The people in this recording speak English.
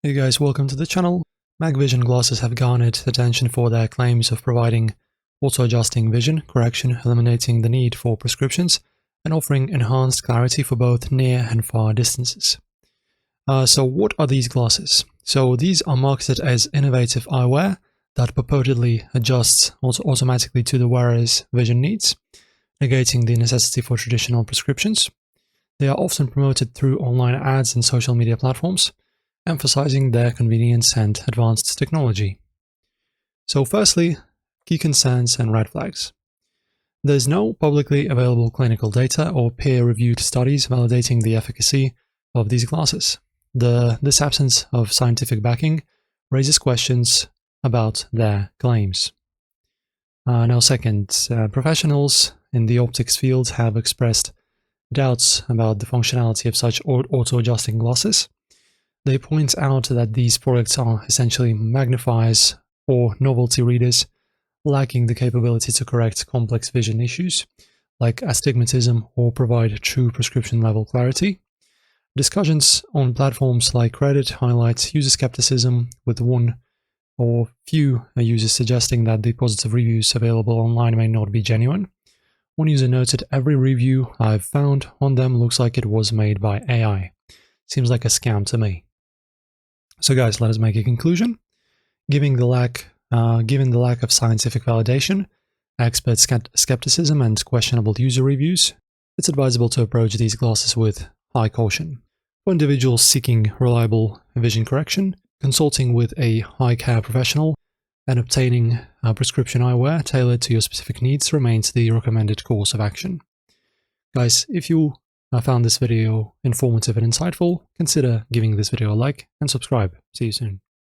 Hey guys, welcome to the channel. MagVision Glasses have garnered attention for their claims of providing auto-adjusting vision correction, eliminating the need for prescriptions, and offering enhanced clarity for both near and far distances. So what are these glasses? So these are marketed as innovative eyewear that purportedly adjusts automatically to the wearer's vision needs, negating the necessity for traditional prescriptions. They are often promoted through online ads and social media platforms, emphasizing their convenience and advanced technology. So firstly, key concerns and red flags. There's no publicly available clinical data or peer-reviewed studies validating the efficacy of these glasses. This absence of scientific backing raises questions about their claims. Now second, professionals in the optics field have expressed doubts about the functionality of such auto-adjusting glasses. They point out that these products are essentially magnifiers or novelty readers, lacking the capability to correct complex vision issues like astigmatism or provide true prescription-level clarity. Discussions on platforms like Reddit highlight user skepticism, with one or few users suggesting that the positive reviews available online may not be genuine. One user noted, "Every review I've found on them looks like it was made by AI. Seems like a scam to me." So guys, let us make a conclusion. Given the lack of scientific validation, expert skepticism, and questionable user reviews, it's advisable to approach these glasses with high caution. For individuals seeking reliable vision correction, consulting with a eye-care professional and obtaining prescription eyewear tailored to your specific needs remains the recommended course of action. Guys, if you found this video informative and insightful, consider giving this video a like and subscribe. See you soon.